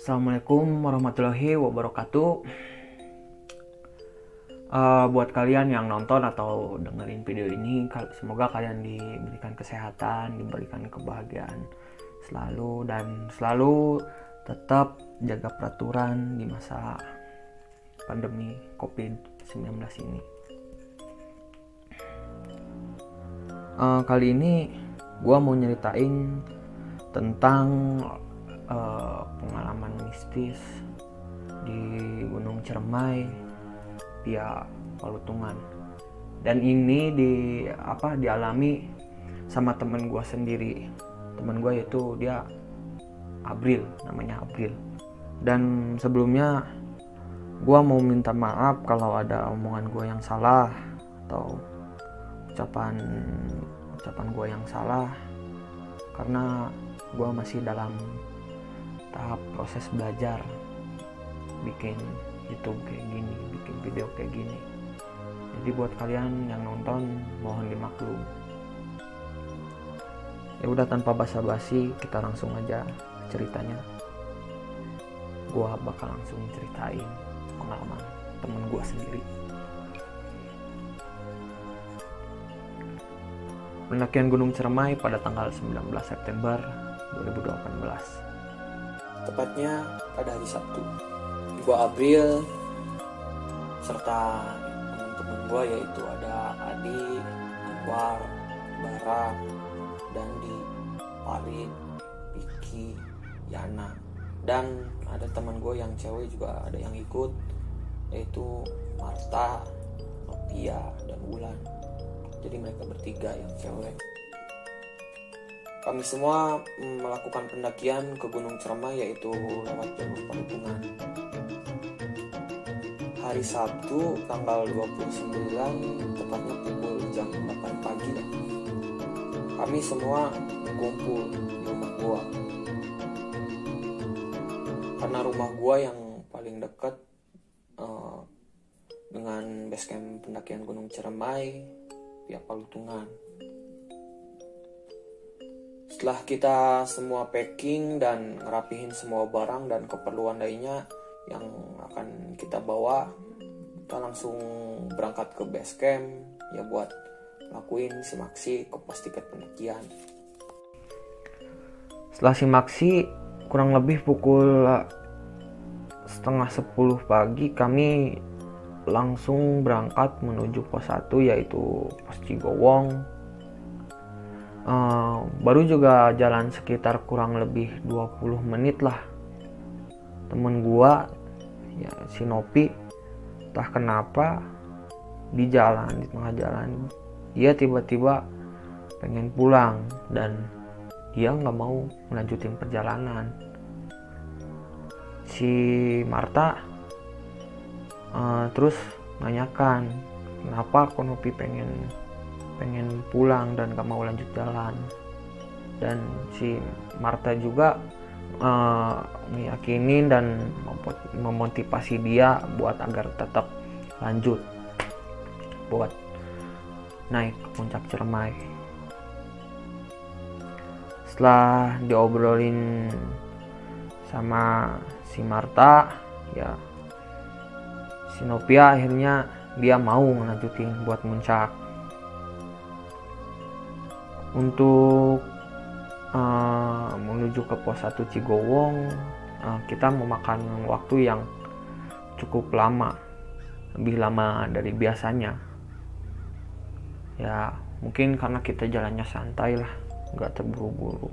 Assalamualaikum warahmatullahi wabarakatuh. Buat kalian yang nonton atau dengerin video ini, semoga kalian diberikan kesehatan, diberikan kebahagiaan selalu, dan selalu tetap jaga peraturan di masa pandemi COVID-19 ini. Kali ini gue mau nyeritain tentang pengalaman mistis di Gunung Ciremai via Palutungan, dan ini dialami sama temen gue sendiri. Temen gue yaitu dia namanya April. Dan sebelumnya gue mau minta maaf kalau ada omongan gue yang salah atau ucapan gue yang salah, karena gue masih dalam tahap proses belajar bikin YouTube kayak gini, bikin video kayak gini. Jadi buat kalian yang nonton, mohon dimaklum. Ya udah, tanpa basa-basi kita langsung aja ceritanya. Gue bakal langsung ceritain pengalaman temen gue sendiri. Pendakian Gunung Ciremai pada tanggal 19 September 2018. Tepatnya pada hari Sabtu. Gua April serta teman-teman gua, yaitu ada Adi, Anwar, Bara, Dandi, Farid, Vicky, Yana, dan ada teman gua yang cewek juga ada yang ikut, yaitu Marta, Novia, dan Wulan. Jadi mereka bertiga yang cewek. Kami semua melakukan pendakian ke Gunung Ciremai, yaitu lewat jalur Palutungan. Hari Sabtu tanggal 29, tepatnya pukul jam 8 pagi. Kami semua berkumpul di rumah gua. Karena rumah gua yang paling dekat dengan basecamp pendakian Gunung Ciremai via Palutungan. Setelah kita semua packing dan ngerapihin semua barang dan keperluan lainnya yang akan kita bawa, kita langsung berangkat ke base camp ya buat lakuin simaksi ke pos tiket pendakian. Setelah simaksi kurang lebih pukul 9:30 pagi, kami langsung berangkat menuju pos 1, yaitu pos Cigowong. Baru juga jalan sekitar kurang lebih 20 menit lah. Temen gua ya, si Nopi, entah kenapa di tengah jalan dia tiba-tiba pengen pulang dan dia nggak mau melanjutin perjalanan. Si Marta terus nanyakan kenapa kok Nopi pengen pulang dan gak mau lanjut jalan. Dan si Marta juga meyakinin dan memotivasi dia buat agar tetap lanjut buat naik ke puncak Ciremai. Setelah diobrolin sama si Marta, ya si Novia akhirnya dia mau melanjutin buat muncak. Untuk menuju ke pos 1 Cigowong, kita memakan waktu yang cukup lama, lebih lama dari biasanya. Ya mungkin karena kita jalannya santai lah, nggak terburu-buru.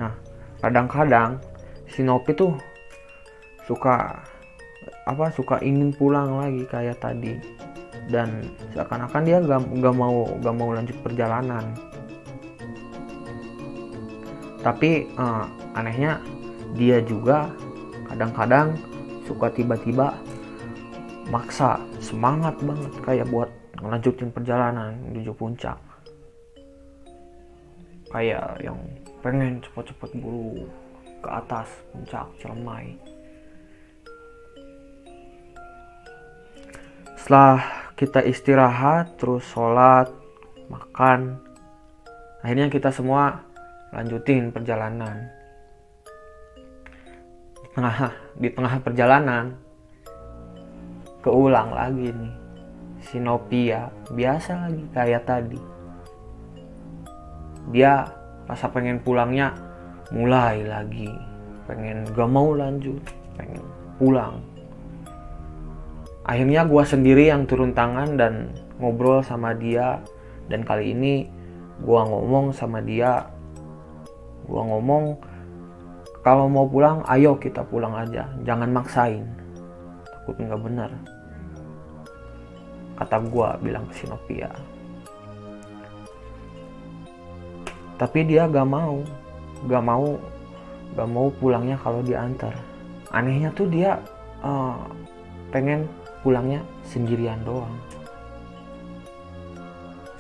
Nah, kadang-kadang si Nopi tuh suka ingin pulang lagi kayak tadi, dan seakan-akan dia gak mau lanjut perjalanan. Tapi anehnya dia juga kadang-kadang suka tiba-tiba maksa semangat banget kayak buat ngelanjutin perjalanan menuju puncak, kayak yang pengen cepet-cepet buru ke atas puncak Ciremai. Setelah kita istirahat, terus sholat, makan, akhirnya kita semua lanjutin perjalanan di tengah perjalanan keulang lagi nih si Novia, biasa lagi kayak tadi. Dia rasa pengen pulangnya mulai lagi, pengen gak mau lanjut, pengen pulang. Akhirnya gue sendiri yang turun tangan dan ngobrol sama dia. Dan kali ini gue ngomong sama dia, gue ngomong kalau mau pulang ayo kita pulang aja, jangan maksain, takut nggak benar, kata gue bilang ke si Novia. Tapi dia gak mau pulangnya kalau diantar. Anehnya tuh dia pengen pulangnya sendirian doang.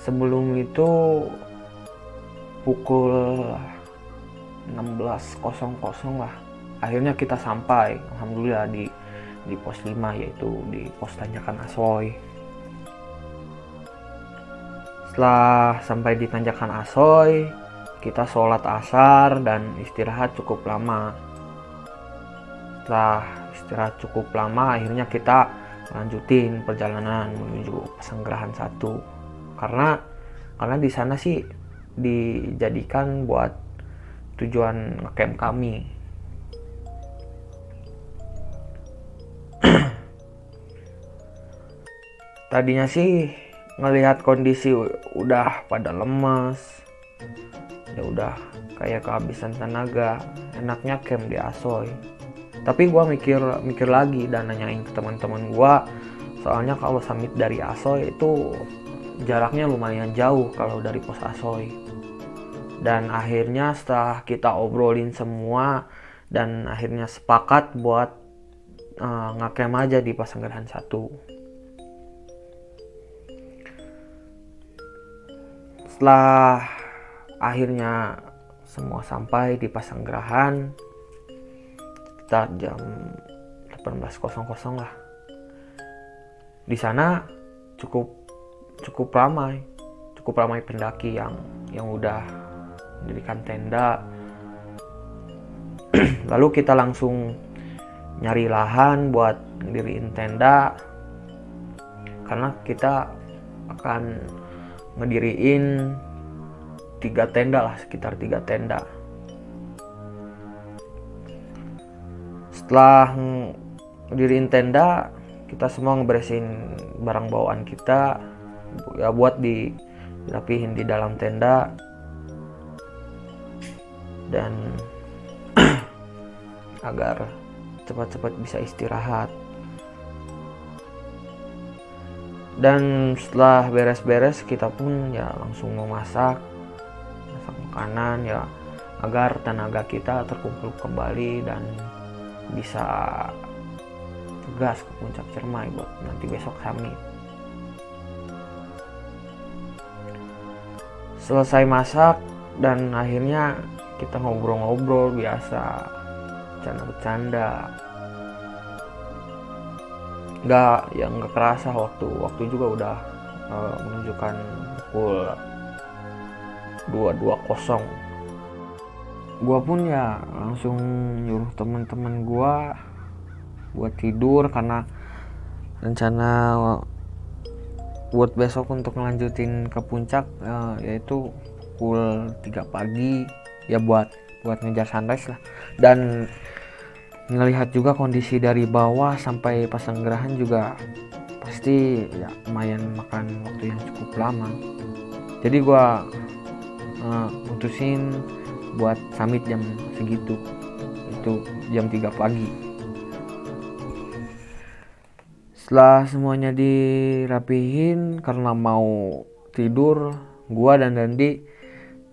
Sebelum itu pukul 16.00 lah, akhirnya kita sampai, alhamdulillah, di pos 5, yaitu di pos Tanjakan Asoy. Setelah sampai di Tanjakan Asoy, kita sholat asar dan istirahat cukup lama. Setelah istirahat cukup lama, akhirnya kita lanjutin perjalanan menuju Pasanggerahan 1. Karena di sana sih dijadikan buat tujuan ngecamp kami. Tadinya sih ngelihat kondisi udah pada lemes, ya udah kayak kehabisan tenaga, enaknya camp di Asoy. Tapi gue mikir lagi dan nanyain ke teman-teman gue, soalnya kalau summit dari Asoy itu jaraknya lumayan jauh kalau dari pos Asoy. Dan akhirnya setelah kita obrolin semua dan akhirnya sepakat buat ngecamp aja di Pasanggerahan 1. Setelah akhirnya semua sampai di Pasanggerahan sekitar jam 18.00 lah. Di sana cukup ramai pendaki yang udah mendirikan tenda. Lalu kita langsung nyari lahan buat ngediriin tenda, karena kita akan ngediriin 3 tenda lah, sekitar 3 tenda. Setelah ngediriin tenda, kita semua ngeberesin barang bawaan kita ya buat dirapihin di dalam tenda dan agar cepat-cepat bisa istirahat. Dan setelah beres-beres, kita pun ya langsung masak makanan ya agar tenaga kita terkumpul kembali dan bisa gas ke puncak Ciremai buat nanti besok summit. Selesai masak dan akhirnya kita ngobrol-ngobrol biasa, bercanda-bercanda. Nggak kerasa waktu juga udah menunjukkan pukul 2.20. Gua pun ya langsung nyuruh teman-teman gua buat tidur karena rencana buat besok untuk ngelanjutin ke puncak yaitu pukul 3 pagi ya buat ngejar sunrise lah. Dan ngelihat juga kondisi dari bawah sampai Pasanggerahan juga pasti ya lumayan makan waktu yang cukup lama. Jadi gua mutusin buat summit jam segitu, itu jam 3 pagi. Setelah semuanya dirapihin, karena mau tidur, gua dan Dandi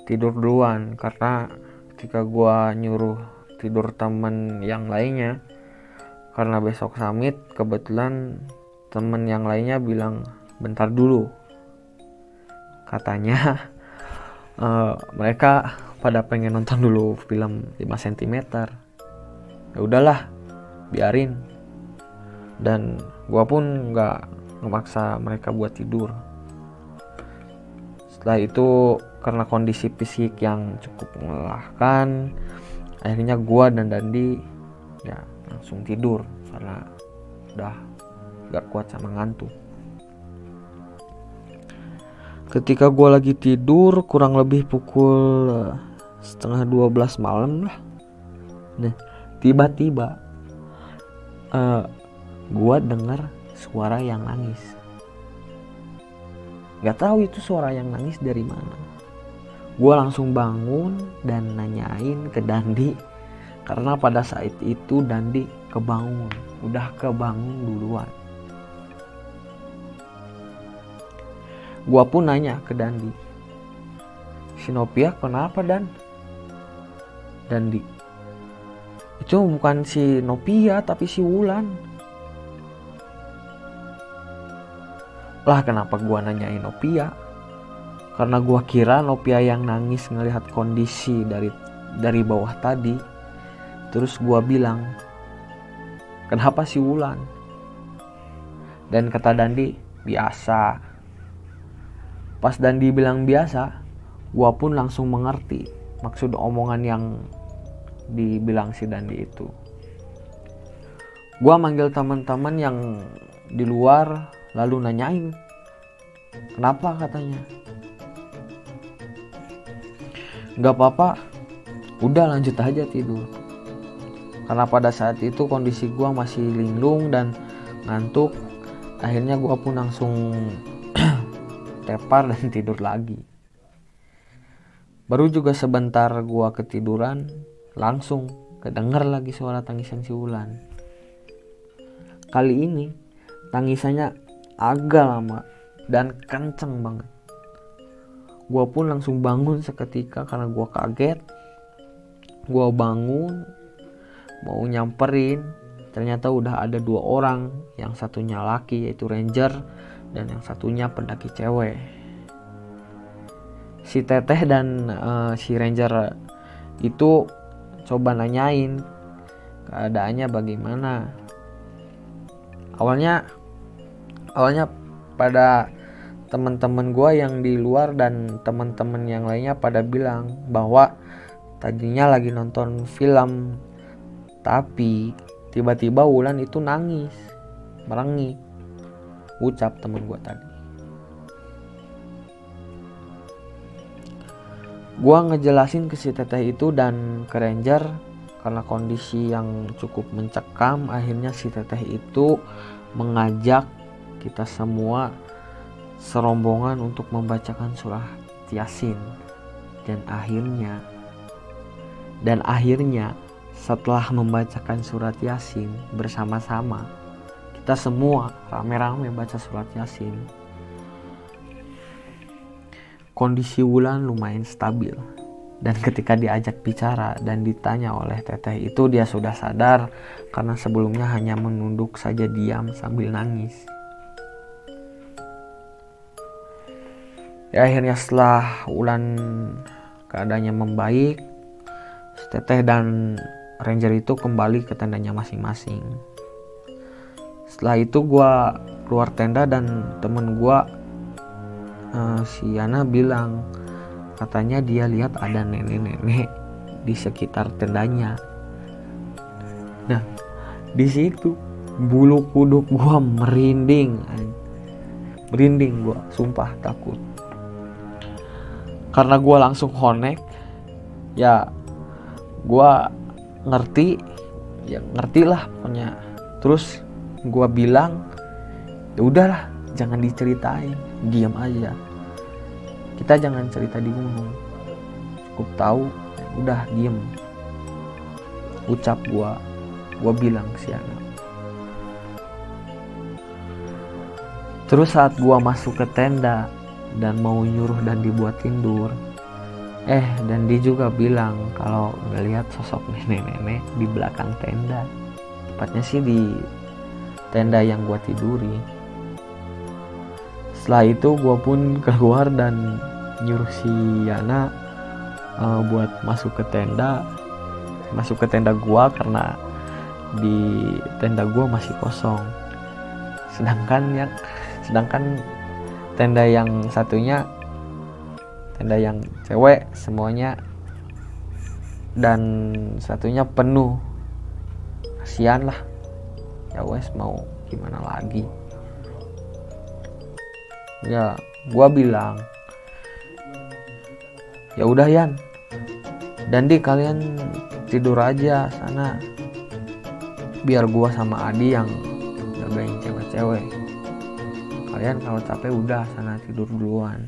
tidur duluan karena ketika gua nyuruh tidur temen yang lainnya, karena besok summit, kebetulan temen yang lainnya bilang bentar dulu, katanya mereka pada pengen nonton dulu film 5 cm. Ya udahlah, biarin. Dan gua pun nggak memaksa mereka buat tidur. Setelah itu karena kondisi fisik yang cukup melelahkan, akhirnya gua dan Dandi ya langsung tidur karena udah gak kuat sama ngantuk. Ketika gue lagi tidur kurang lebih pukul 11:30 malam lah. Nah, tiba-tiba gue dengar suara yang nangis. Gak tahu itu suara yang nangis dari mana. Gue langsung bangun dan nanyain ke Dandi, karena pada saat itu Dandi udah kebangun duluan. Gua pun nanya ke Dandi, si Nopia kenapa Dan? Dandi, itu bukan si Nopia tapi si Wulan. Lah kenapa gua nanyain Nopia? Karena gua kira Nopia yang nangis ngelihat kondisi dari bawah tadi. Terus gua bilang, kenapa si Wulan? Dan kata Dandi, biasa. Pas Dandi bilang biasa, gua pun langsung mengerti maksud omongan yang dibilang si Dandi itu. Gua manggil teman-teman yang di luar lalu nanyain, kenapa katanya. Gak apa-apa, udah lanjut aja tidur. Karena pada saat itu kondisi gua masih linglung dan ngantuk. Akhirnya gua pun langsung tepar dan tidur lagi. Baru juga sebentar gua ketiduran, langsung kedenger lagi suara tangisan si Wulan. Kali ini tangisannya agak lama dan kenceng banget. Gua pun langsung bangun seketika karena gua kaget. Gua bangun mau nyamperin, ternyata udah ada 2 orang, yang satunya laki yaitu ranger dan yang satunya pendaki cewek. Si Teteh dan si ranger itu coba nanyain keadaannya bagaimana. Awalnya pada teman-teman gue yang di luar dan teman-teman yang lainnya pada bilang bahwa tadinya lagi nonton film, tapi tiba-tiba Wulan itu nangis, merengik. Ucap temen gue tadi. Gue ngejelasin ke si Teteh itu dan ke ranger karena kondisi yang cukup mencekam. Akhirnya si Teteh itu mengajak kita semua serombongan untuk membacakan surah Yasin. Dan akhirnya setelah membacakan surat Yasin bersama-sama, kita semua rame-rame baca surat Yasin. Kondisi Wulan lumayan stabil. Dan ketika diajak bicara dan ditanya oleh Teteh itu, dia sudah sadar karena sebelumnya hanya menunduk saja diam sambil nangis. Ya akhirnya setelah Wulan keadaannya membaik, Teteh dan ranger itu kembali ke tendanya masing-masing. Setelah itu gue keluar tenda dan temen gue si Yana bilang katanya dia lihat ada nenek-nenek di sekitar tendanya. Nah di situ bulu kuduk gue merinding gue, sumpah takut. Karena gue langsung connect, ya gue ngerti lah pokoknya. Terus gue bilang, ya udahlah, jangan diceritain, diam aja. Kita jangan cerita di gunung, cukup tahu, ya udah diem. Ucap gue bilang si anak. Terus saat gue masuk ke tenda dan mau nyuruh dan dibuat tidur, dan dia juga bilang kalau ngelihat sosok nenek-nenek di belakang tenda, tepatnya sih di tenda yang gua tiduri. Setelah itu gua pun keluar dan nyuruh si Yana buat masuk ke tenda gua karena di tenda gua masih kosong. Sedangkan tenda yang satunya, tenda yang cewek semuanya, dan satunya penuh. kasihan lah. Ya wes, mau gimana lagi. Ya gua bilang, ya udah Yan, dan kalian tidur aja sana, biar gua sama Adi yang jagain cewek-cewek. Kalian kalau capek udah sana tidur duluan.